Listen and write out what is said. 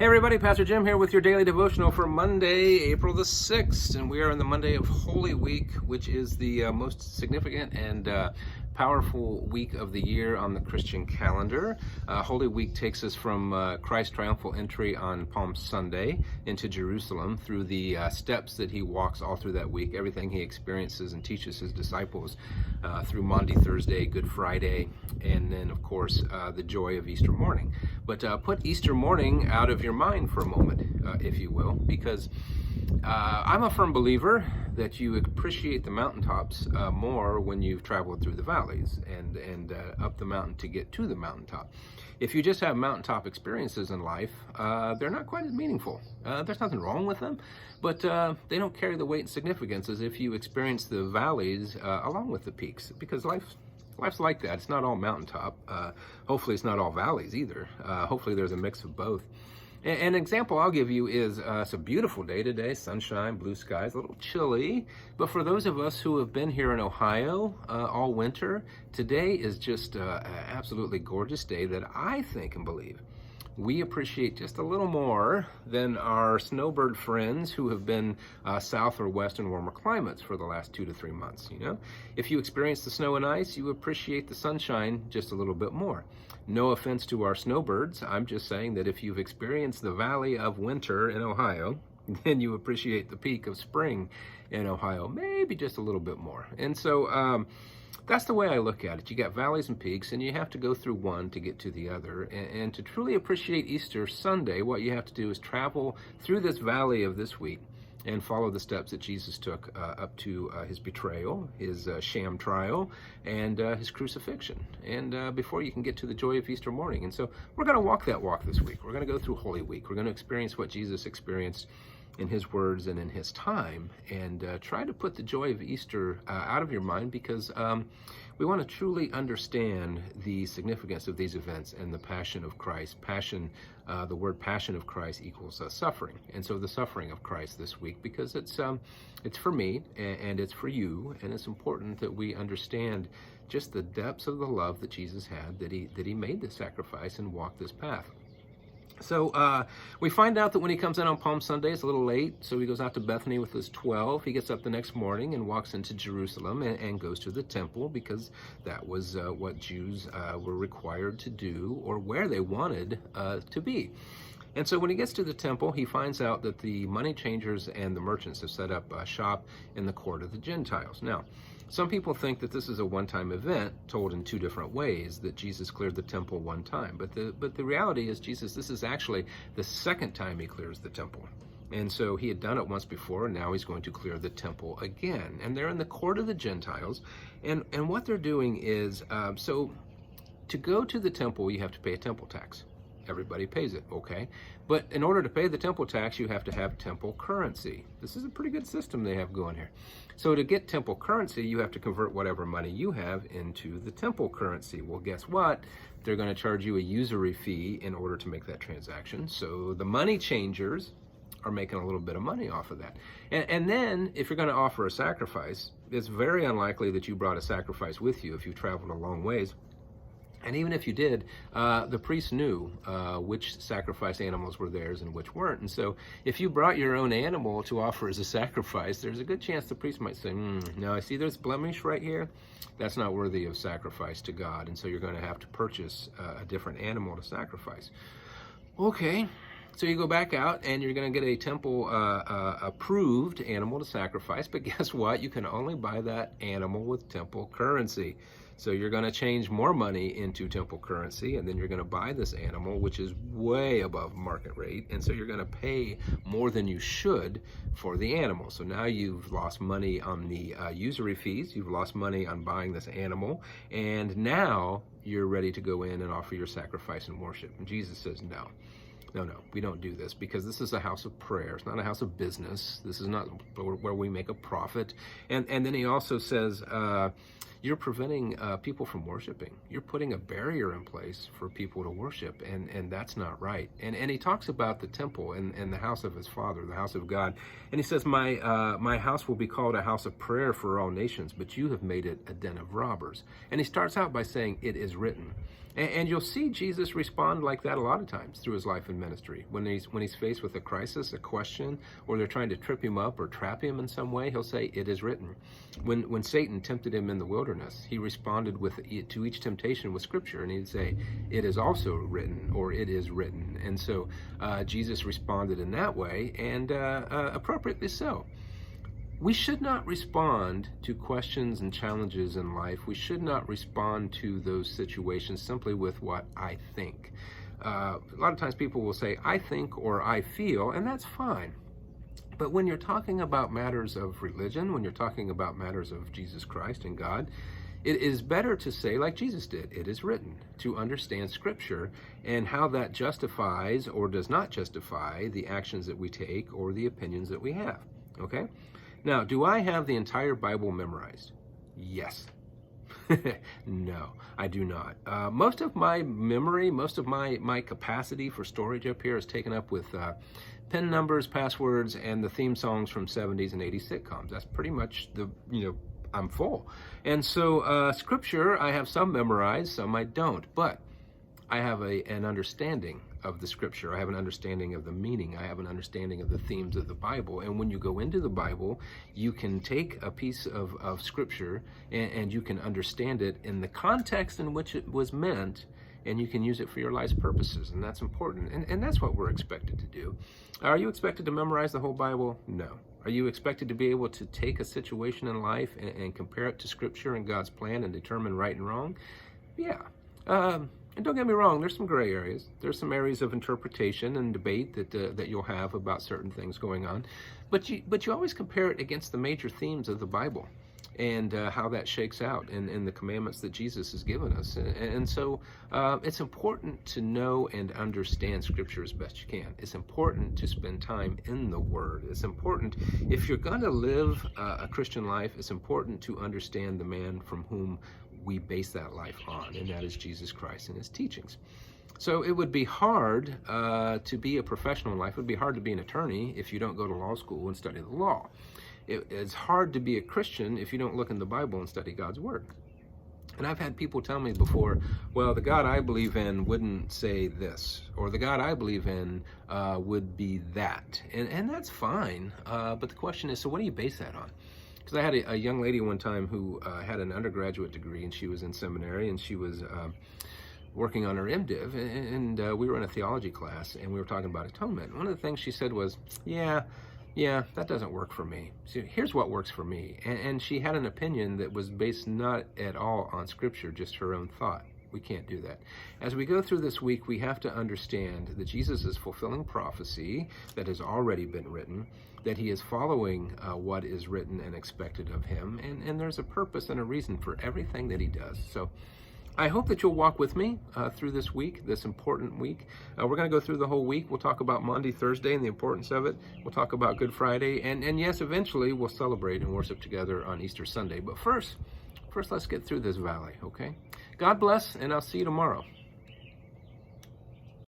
Hey everybody, Pastor Jim here with your daily devotional for Monday, April the 6th. And we are in the Monday of Holy Week, which is the most significant and powerful week of the year on the Christian calendar. Holy Week takes us from Christ's triumphal entry on Palm Sunday into Jerusalem through the steps that he walks all through that week, everything he experiences and teaches his disciples through Maundy Thursday, Good Friday, and then, of course, the joy of Easter morning. But put Easter morning out of your mind for a moment, if you will, because I'm a firm believer that you appreciate the mountaintops more when you've traveled through the valleys and up the mountain to get to the mountaintop. If you just have mountaintop experiences in life, they're not quite as meaningful. There's nothing wrong with them, but they don't carry the weight and significance as if you experience the valleys along with the peaks, because life's like that. It's not all mountaintop. Hopefully it's not all valleys either. Hopefully there's a mix of both. An example I'll give you is it's a beautiful day today, sunshine, blue skies, a little chilly. But for those of us who have been here in Ohio all winter, today is just an absolutely gorgeous day that I think and believe we appreciate just a little more than our snowbird friends who have been south or west in warmer climates for the last 2 to 3 months. You know, if you experience the snow and ice, you appreciate the sunshine just a little bit more. No offense to our snowbirds. I'm just saying that if you've experienced the valley of winter in Ohio, then you appreciate the peak of spring in Ohio, maybe just a little bit more. And so that's the way I look at it. You got valleys and peaks, and you have to go through one to get to the other. And to truly appreciate Easter Sunday, what you have to do is travel through this valley of this week and follow the steps that Jesus took up to his betrayal, his sham trial, and his crucifixion, and before you can get to the joy of Easter morning. And so we're going to walk that walk this week. We're going to go through Holy Week. We're going to experience what Jesus experienced in his words and in his time, and try to put the joy of Easter out of your mind, because we want to truly understand the significance of these events and the passion of Christ. Passion, the word passion of Christ equals suffering. And so the suffering of Christ this week, because it's for me and it's for you, and it's important that we understand just the depths of the love that Jesus had, that he made this sacrifice and walked this path. So we find out that when he comes in on Palm Sunday, it's a little late, so he goes out to Bethany with his 12. He gets up the next morning and walks into Jerusalem and goes to the temple, because that was what Jews were required to do, or where they wanted to be. And so when he gets to the temple, he finds out that the money changers and the merchants have set up a shop in the court of the Gentiles. Now, some people think that this is a one-time event told in two different ways, that Jesus cleared the temple one time. But the reality is, this is actually the second time he clears the temple. And so he had done it once before, and now he's going to clear the temple again. And they're in the court of the Gentiles. And what they're doing is, so to go to the temple, you have to pay a temple tax. Everybody pays it, okay? But in order to pay the temple tax, you have to have temple currency. This is a pretty good system they have going here. So to get temple currency, you have to convert whatever money you have into the temple currency. Well, guess what? They're going to charge you a usury fee in order to make that transaction. So the money changers are making a little bit of money off of that. And then if you're going to offer a sacrifice, it's very unlikely that you brought a sacrifice with you if you traveled a long ways. And even if you did, the priest knew which sacrifice animals were theirs and which weren't. And so if you brought your own animal to offer as a sacrifice, there's a good chance the priest might say, no, I see there's blemish right here. That's not worthy of sacrifice to God. And so you're going to have to purchase a different animal to sacrifice. Okay. So you go back out and you're going to get a temple approved animal to sacrifice, but guess what? You can only buy that animal with temple currency. So you're going to change more money into temple currency, and then you're going to buy this animal, which is way above market rate, and so you're going to pay more than you should for the animal. So now you've lost money on the usury fees, you've lost money on buying this animal, and now you're ready to go in and offer your sacrifice and worship. And Jesus says, no, we don't do this, because this is a house of prayer. It's not a house of business. This is not where we make a profit. And then he also says, you're preventing people from worshiping. You're putting a barrier in place for people to worship, and that's not right. And he talks about the temple and the house of his Father, the house of God. And he says, my house will be called a house of prayer for all nations, but you have made it a den of robbers. And he starts out by saying, it is written. And you'll see Jesus respond like that a lot of times through his life and ministry. When he's faced with a crisis, a question, or they're trying to trip him up or trap him in some way, he'll say, "It is written." When Satan tempted him in the wilderness, he responded to each temptation with Scripture, and he'd say, "It is also written," or "It is written." And so Jesus responded in that way, and appropriately so. We should not respond to questions and challenges in life. We should not respond to those situations simply with what I think. A lot of times people will say, "I think," or "I feel," and that's fine. But when you're talking about matters of religion, when you're talking about matters of Jesus Christ and God, it is better to say, like Jesus did, "It is written," to understand Scripture and how that justifies or does not justify the actions that we take or the opinions that we have. Okay? Now, do I have the entire Bible memorized? Yes. No, I do not. Most of my memory, most of my capacity for storage up here is taken up with PIN numbers, passwords, and the theme songs from 70s and 80s sitcoms. That's pretty much I'm full. And so Scripture, I have some memorized, some I don't. But I have an understanding of the Scripture. I have an understanding of the meaning. I have an understanding of the themes of the Bible. And when you go into the Bible, you can take a piece of Scripture and you can understand it in the context in which it was meant, and you can use it for your life's purposes. And that's important. And that's what we're expected to do. Are you expected to memorize the whole Bible? No. Are you expected to be able to take a situation in life and compare it to Scripture and God's plan and determine right and wrong? Yeah. And don't get me wrong, there's some gray areas. There's some areas of interpretation and debate that you'll have about certain things going on. But you always compare it against the major themes of the Bible and how that shakes out in the commandments that Jesus has given us. And so it's important to know and understand Scripture as best you can. It's important to spend time in the Word. It's important, if you're going to live a Christian life, it's important to understand the man from whom we base that life on, and that is Jesus Christ and his teachings. So it would be hard to be a professional in life. It would be hard to be an attorney if you don't go to law school and study the law. It's hard to be a Christian if you don't look in the Bible and study God's Word. And I've had people tell me before, well, the God I believe in wouldn't say this, or the God I believe in would be that. And that's fine, but the question is, so what do you base that on? Because I had a young lady one time who had an undergraduate degree, and she was in seminary, and she was working on her MDiv, and we were in a theology class, and we were talking about atonement. One of the things she said was, yeah, that doesn't work for me. So here's what works for me. And she had an opinion that was based not at all on Scripture, just her own thought. We can't do that. As we go through this week, we have to understand that Jesus is fulfilling prophecy that has already been written, that he is following what is written and expected of him, and there's a purpose and a reason for everything that he does. So I hope that you'll walk with me through this week, this important week. We're going to go through the whole week. We'll talk about Monday, Thursday, and the importance of it. We'll talk about Good Friday, and yes, eventually we'll celebrate and worship together on Easter Sunday. But first let's get through this valley, okay? God bless, and I'll see you tomorrow.